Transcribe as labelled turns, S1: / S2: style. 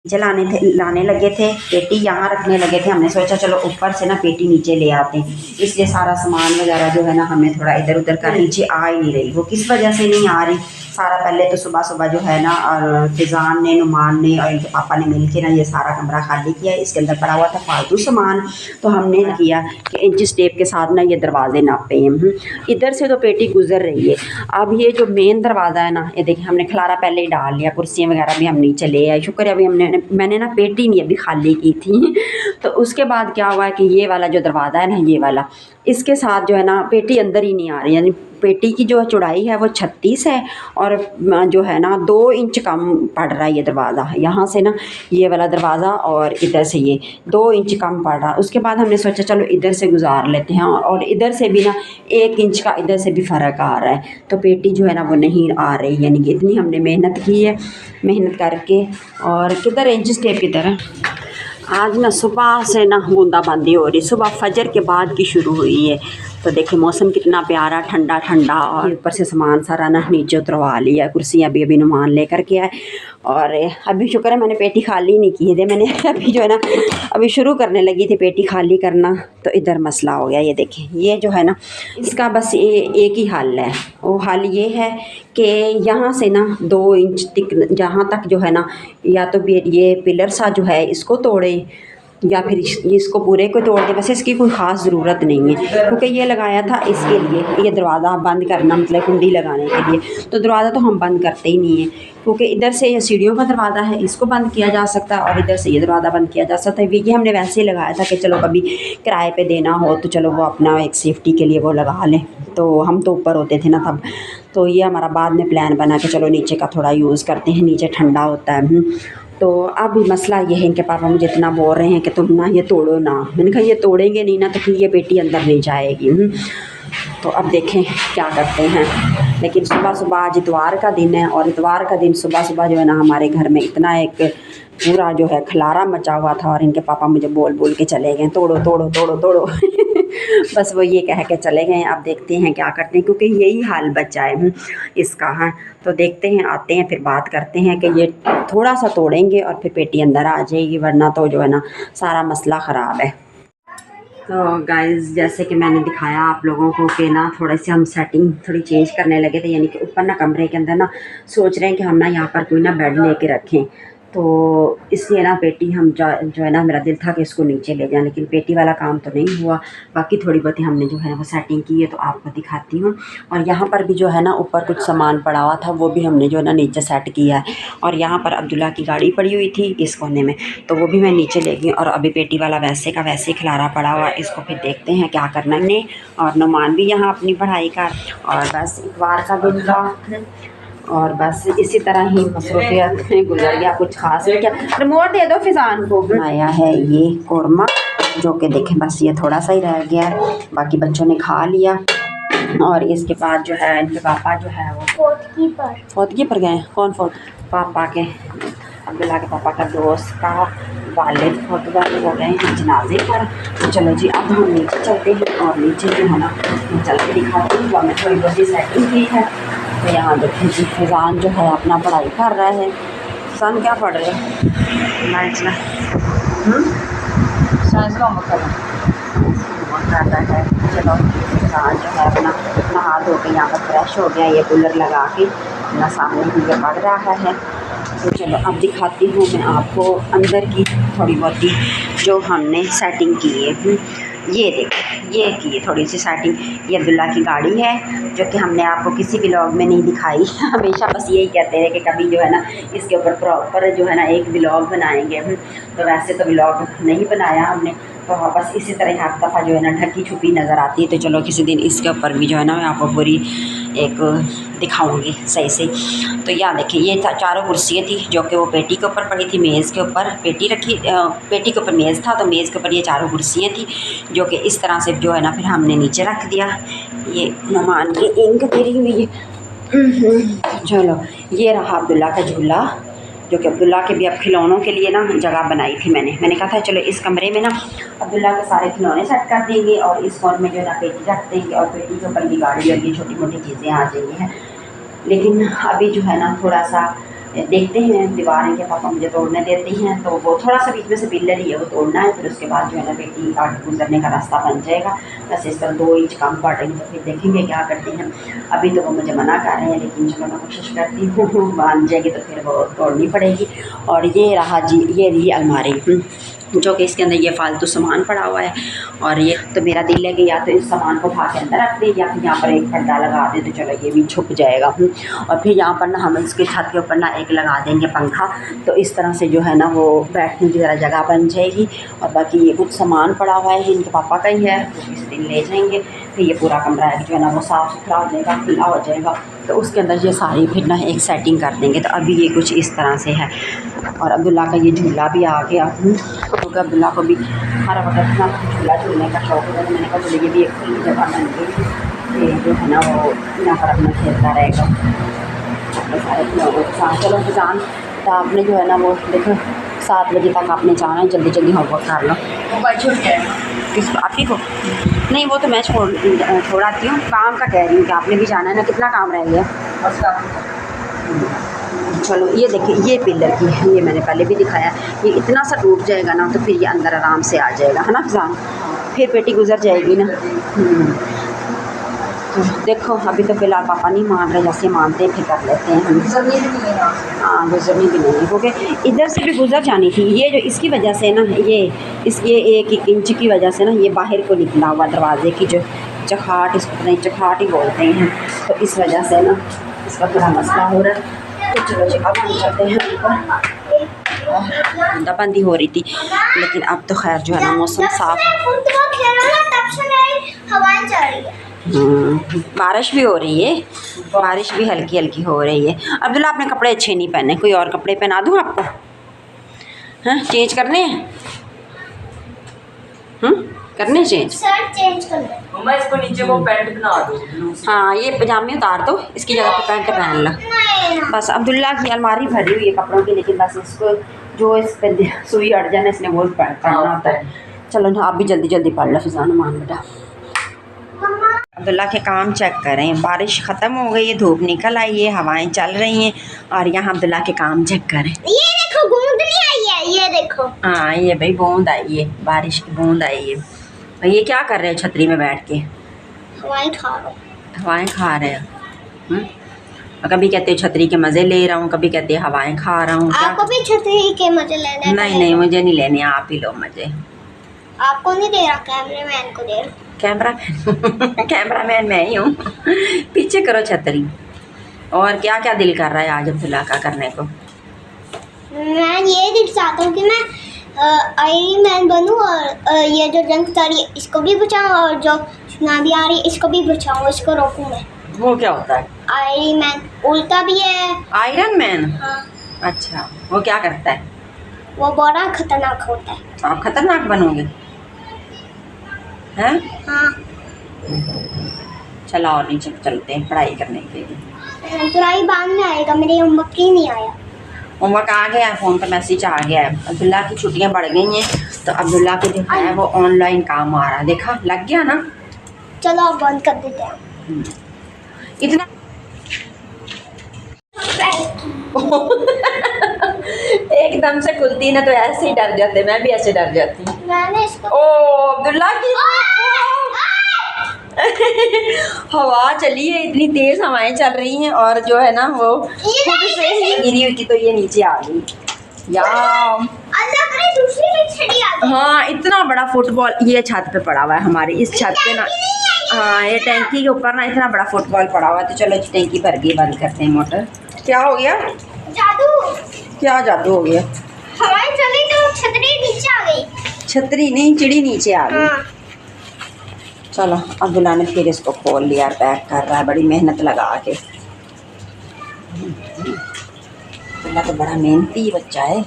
S1: लाने लगे थे, पेटी यहाँ रखने लगे थे। हमने सोचा चलो ऊपर से ना पेटी नीचे ले आते हैं, इसलिए सारा सामान वगैरह जो है ना हमें थोड़ा इधर उधर का नीचे आ ही नहीं रही। वो किस वजह से नहीं आ रही, सारा पहले तो सुबह सुबह जो है ना और फिजान ने, नुमान ने और इनके पापा ने मिल के ना ये सारा कमरा खाली किया। इसके अंदर पड़ा हुआ था फालतू सामान, तो हमने किया कि इंच टेप के साथ ना ये दरवाजे नापे हैं। इधर से तो पेटी गुजर रही है। अब ये जो मेन दरवाज़ा है ना, ये देखिए हमने खलारा पहले ही डाल लिया, कुर्सियाँ वगैरह भी हम नीचे ले आए। शुक्र है अभी मैंने ना पेटी नहीं अभी खाली की थी। तो उसके बाद क्या हुआ है कि ये वाला जो दरवाज़ा है ना, ये वाला, इसके साथ जो है ना पेटी अंदर ही नहीं आ रही। यानी पेटी की जो चौड़ाई है वो 36 है और जो है ना 2 इंच कम पड़ रहा है ये दरवाज़ा। यहाँ से ना ये वाला दरवाज़ा और इधर से ये 2 इंच कम पड़ रहा है। उसके बाद हमने सोचा चलो इधर से गुजार लेते हैं, और इधर से भी ना 1 इंच का इधर से भी फ़र्क आ रहा है। तो पेटी जो है ना वो नहीं आ रही, यानी कि इतनी हमने मेहनत की है, मेहनत करके। और किधर इंच टेप किधर है? आज ना सुबह से ना बूंदाबांदी हो रही, सुबह फजर के बाद की शुरू हुई है। तो देखिए मौसम कितना प्यारा, ठंडा ठंडा, और ऊपर से सामान सारा ना नीचे उतरवा लिया। कुर्सियाँ भी अभी नुमान लेकर के आए, और अभी शुक्र है मैंने पेटी खाली नहीं की थी। मैंने अभी जो है ना अभी शुरू करने लगी थी पेटी खाली करना, तो इधर मसला हो गया। ये देखें, ये जो है ना इसका बस एक ही हल है। वो हल ये है कि यहाँ से ना 2 इंच तक, जहाँ तक जो है ना, या तो ये पिलर सा जो है इसको तोड़े, या फिर इसको पूरे को तोड़ दे। वैसे इसकी कोई ख़ास ज़रूरत नहीं है, क्योंकि ये लगाया था इसके लिए, ये दरवाज़ा बंद करना मतलब कुंडी लगाने के लिए। तो दरवाज़ा तो हम बंद करते ही नहीं हैं, क्योंकि इधर से ये सीढ़ियों का दरवाज़ा है, इसको बंद किया जा सकता है, और इधर से ये दरवाज़ा बंद किया जा सकता है। ये हमने वैसे ही लगाया था कि चलो कभी किराए पे देना हो तो चलो वो अपना एक सेफ्टी के लिए वो लगा लें। तो हम तो ऊपर होते थे ना तब, तो ये हमारा बाद में प्लान बना कि चलो नीचे का थोड़ा यूज़ करते हैं, नीचे ठंडा होता है। तो अब मसला ये है, इनके पापा मुझे इतना बोल रहे हैं कि तुम ना ये तोड़ो ना। मैंने कहा ये तोड़ेंगे नहीं ना तो फिर ये पेटी अंदर नहीं जाएगी। तो अब देखें क्या करते हैं। लेकिन सुबह सुबह आज इतवार का दिन है, और इतवार का दिन सुबह सुबह जो है ना हमारे घर में इतना एक पूरा जो है खलारा मचा हुआ था, और इनके पापा मुझे बोल बोल के चले गए तोड़ो तोड़ो तोड़ो तोड़ो। बस वो ये कह के चले गए। अब देखते हैं क्या करते हैं, क्योंकि यही हाल बचा है इसका। हाँ, तो देखते हैं, आते हैं फिर बात करते हैं कि ये थोड़ा सा तोड़ेंगे और फिर पेटी अंदर आ जाएगी, वरना तो जो है ना सारा मसला ख़राब है। तो गाइस, जैसे कि मैंने दिखाया आप लोगों को कि ना थोड़ी सी हम सेटिंग थोड़ी चेंज करने लगे थे। यानी कि ऊपर ना कमरे के अंदर ना सोच रहे हैं कि हम ना यहाँ पर कोई ना बेड लेके रखें। तो इसलिए ना पेटी हम जो है ना मेरा दिल था कि इसको नीचे ले जाएं, लेकिन पेटी वाला काम तो नहीं हुआ। बाकी थोड़ी बहुत हमने जो है वो सेटिंग की है, तो आपको दिखाती हूँ। और यहाँ पर भी जो है ना ऊपर कुछ सामान पड़ा हुआ था, वो भी हमने जो है ना नीचे सेट किया है। और यहाँ पर अब्दुल्ला की गाड़ी पड़ी हुई थी इस कोने में, तो वो भी मैं नीचे ले गई। और अभी पेटी वाला वैसे का वैसे खिलारा पड़ा हुआ, इसको फिर देखते हैं क्या करना है। और नुमान भी यहाँ अपनी पढ़ाई कर, और बस इतवार का दिन था, और बस इसी तरह ही मसरूफियत में गुजर गया। कुछ खास नहीं। क्या रिमोट दे दो फिजान को। आया है ये कौरमा, जो कि देखें बस ये थोड़ा सा ही रह गया है, बाकी बच्चों ने खा लिया। और इसके बाद जो है इनके पापा जो है वो फौतगी पर गए। कौन पापा के, अब्दुल्ला के पापा का दोस्त का वालिद फौतगा हो गए हैं जनाजे पर। तो चलो जी, अब हम नीचे चलते हैं, और नीचे जो है ना चल के दिखाती हूँ। हमने थोड़ी बहुत सेटिंग की है। तो यहाँ देखें जी, फिजान जो है अपना पढ़ाई कर रहा है। सन क्या पढ़ रहे हैं? साइंस का होमवर्क कर रहा है। चलो फिजान जो है अपना नहा धो के यहाँ पर फ्रेश हो गया, ये कूलर लगा के अपना सामने ही ये पढ़ रहा है। तो चलो अब दिखाती हूँ मैं आपको अंदर की थोड़ी बहुत जो हमने सेटिंग की है। ये देखो, ये की है थोड़ी सी सेटिंग। ये अब्दुल्ला की गाड़ी है, जो कि हमने आपको किसी व्लॉग में नहीं दिखाई। हमेशा बस यही कहते हैं कि कभी जो है ना इसके ऊपर प्रॉपर जो है ना एक व्लॉग बनाएंगे। तो वैसे तो व्लॉग नहीं बनाया हमने, तो हाँ बस इसी तरह हर दफ़ा जो है ना ढकी छुपी नज़र आती है। तो चलो किसी दिन इसके ऊपर भी जो है ना मैं आपको पूरी एक दिखाऊंगी सही से। तो यहाँ देखिए, ये चारों कुर्सियाँ थी जो कि वो पेटी के ऊपर पड़ी थी, मेज़ के ऊपर पेटी रखी, पेटी के ऊपर मेज़ था, तो मेज़ के ऊपर ये चारों कुर्सियाँ थी, जो कि इस तरह से जो है ना फिर हमने नीचे रख दिया। ये नुमान की इंक गिरी हुई है। चलो ये रहा अब्दुल्ला का झूला, जो कि अब्दुल्ला के भी अब खिलौनों के लिए ना जगह बनाई थी मैंने कहा था चलो इस कमरे में ना अब्दुल्ला के सारे खिलौने सेट कर देंगे, और इस कॉर्नर में जो है ना पेटी रख देंगे, और पेटी के ऊपर भी गाड़ी और ये छोटी मोटी चीज़ें आ जाएंगी हैं। लेकिन अभी जो है ना थोड़ा सा देखते हैं दीवारें के पापा मुझे तोड़ने देती हैं, तो वो थोड़ा सा बीच में से पिलर ही है वो तोड़ना है, फिर उसके बाद जो है ना बेटी आगे गुजरने का रास्ता बन जाएगा। बस इस तरह 2 इंच कम पड़ेंगे, तो फिर देखेंगे क्या करती हैं। अभी तो वो मुझे मना कर रहे हैं, लेकिन चलो मैं कोशिश करती हूँ मान जाएगी तो फिर वो तोड़नी पड़ेगी। और ये रहा जी, ये रही अलमारी, जो कि इसके अंदर ये फालतू सामान पड़ा हुआ है। और ये तो मेरा दिल है कि या तो इस सामान को उठा के अंदर रख दें, या फिर यहाँ पर एक पर्दा लगा दें, तो चलो ये भी छुप जाएगा। और फिर यहाँ पर ना हम इसके छत के ऊपर ना एक लगा देंगे पंखा, तो इस तरह से जो है ना वो बैठने की ज़रा जगह बन जाएगी। और बाकी ये कुछ सामान पड़ा हुआ है, इनके पापा का ही है, तो इस दिन ले जाएंगे। फिर ये पूरा कमरा है जो है ना वो साफ़ सुथरा हो जाएगा, खुला हो जाएगा, तो उसके अंदर ये सारी फिर ना एक सेटिंग कर देंगे। तो अभी ये कुछ इस तरह से है। और अब्दुल्ला का ये झूला भी आ गया, क्योंकि अब्दुल्ला को भी हर वक्त ना झूला झूलने का शौक है। तो मैंने कहा चलो ये भी एक खुली जगह बन गई, ये जो है ना वो यहाँ पर अपना खेलता रहेगा। तो सारे लोगों के साथ चलो फजान, तो आपने जो है ना वो देखो 7 बजे तक आपने जाना है, जल्दी जल्दी होमवर्क कर लो।
S2: मोबाइल छूट जाएगा
S1: किसको? आप ही को? नहीं वो तो मैं छोड़ाती हूँ, काम का कह रही हूँ कि आपने भी जाना है ना। कितना काम रह गया?
S2: बस
S1: चलो ये देखिए, ये पिलर की है, ये मैंने पहले भी दिखाया। ये इतना सा टूट जाएगा ना, तो फिर ये अंदर आराम से आ जाएगा, है ना फजान? फिर पेटी गुजर जाएगी ना। तो देखो अभी तो फ़िलहाल पापा नहीं मान रहे, जैसे मानते हैं फिर कर लेते हैं हम। हाँ गुजरनी भी नहीं है, क्योंकि इधर से भी गुजर जानी थी। ये जो इसकी वजह से ना ये 1 इंच की वजह से ना ये बाहर को निकला हुआ दरवाजे की जो चखाट, इसको नहीं चखाट ही बोलते हैं, तो इस वजह से ना इसका थोड़ा मसला हो रहा है। तो चलो जी अब हम चलते हैं ऊपर। बूंदाबांदी हो रही थी, लेकिन अब तो खैर जो है ना मौसम साफ, बारिश भी हो रही है, बारिश भी हल्की हल्की हो रही है। अब्दुल्ला आपने कपड़े अच्छे नहीं पहने, कोई और कपड़े पहना दूँ आपको? हाँ चेंज करने हैं? करने चेंज?
S2: शर्ट चेंज करना। मम्मा इसको नीचे वो पैंट बना दो।
S1: हाँ ये पजामे उतार दो, इसकी जगह पे पैंट पहन लो। बस अब्दुल्ला की अलमारी भरी हुई है कपड़ों की, लेकिन बस इसको जो इस पर सुई अड़ जाना इसने वो पहनना होता है। चलो ना आप भी जल्दी जल्दी पढ़ लो फिजान मान बेटा। अब्दुल्ला के काम चेक करें, बारिश ख़त्म हो गई है, धूप निकल आई है, हवाएं चल रही हैं, और यहाँ अब्दुल्ला के काम चेक करें।
S2: ये देखो बूंद नहीं आई है, ये देखो।
S1: हाँ ये भाई बूंद आई है, बारिश की बूंद आई है। और ये क्या कर रहे हैं छतरी में बैठ के?
S2: हवाएं खा रहे हैं।
S1: हवाएं खा रहे हैं। कभी कहते हो छतरी के मज़े ले रहा हूँ, कभी कहते हैं हवाएं खा रहा हूँ।
S2: आपको भी छतरी के मज़े लेने हैं?
S1: नहीं मुझे नहीं लेने, आप ही लो मज़े।
S2: आपको नहीं दे रहा, कैमरामैन को दे रहा।
S1: कैमरामैन मैं ही हूँ। पीछे करो छतरी। और क्या क्या दिल कर रहा है आज अब्दुल्ला का करने को?
S2: मैं ये दिल चाहता हूँ कि मैं आयरन मैन बनूँ, और ये जो जंग चल रही है इसको भी बचाऊँ, और जो सुनामी आ रही है इसको भी बचाऊँ, इसको रोकूँ मैं।
S1: वो क्या होता है?
S2: आयरन मैन उल्टा भी है।
S1: Iron man?
S2: हाँ।
S1: अच्छा वो क्या करता है?
S2: वो बड़ा खतरनाक होता है।
S1: आप खतरनाक बनोगे हैं?
S2: हाँ।
S1: चलो और नीचे चलते हैं पढ़ाई करने के लिए।
S2: पढ़ाई बाद में आएगा, मेरे होमवर्क ही नहीं आया।
S1: होमवर्क आ गया है, फ़ोन पर मैसेज आ गया है। अब्दुल्ला की छुट्टियां बढ़ गई हैं, तो अब्दुल्ला के जो है वो ऑनलाइन काम आ रहा है। देखा लग गया ना?
S2: चलो अब बंद कर देते हैं।
S1: इतना एकदम से खुलती ना तो ऐसे ही डर जाते, मैं भी ऐसे डर जाती।
S2: मैंने इसको
S1: ओ अब्दुल्ला की हवा चली है, इतनी तेज हवाएं चल रही हैं, और जो है ना वो खुद से ही गिरी हुई थी, तो ये नीचे आ गई यार। हाँ इतना बड़ा फुटबॉल ये छत पे पड़ा हुआ है हमारी, इस छत पे ना। हाँ ये टैंकी के ऊपर ना इतना बड़ा फुटबॉल पड़ा हुआ है। तो चलो टैंकी भर गई, बंद करते हैं मोटर। क्या हो गया?
S2: जादू।
S1: क्या जादू हो गया?
S2: हवाएं चली तो छतरी नीचे आ गई।
S1: छतरी नहीं, चिड़ी नीचे आ गई।
S2: हाँ।
S1: चलो अब्दुल्ला ने फिर इसको खोल लिया, पैक कर रहा है बड़ी मेहनत लगा के। अब्दुल्ला तो बड़ा मेहनती बच्चा है।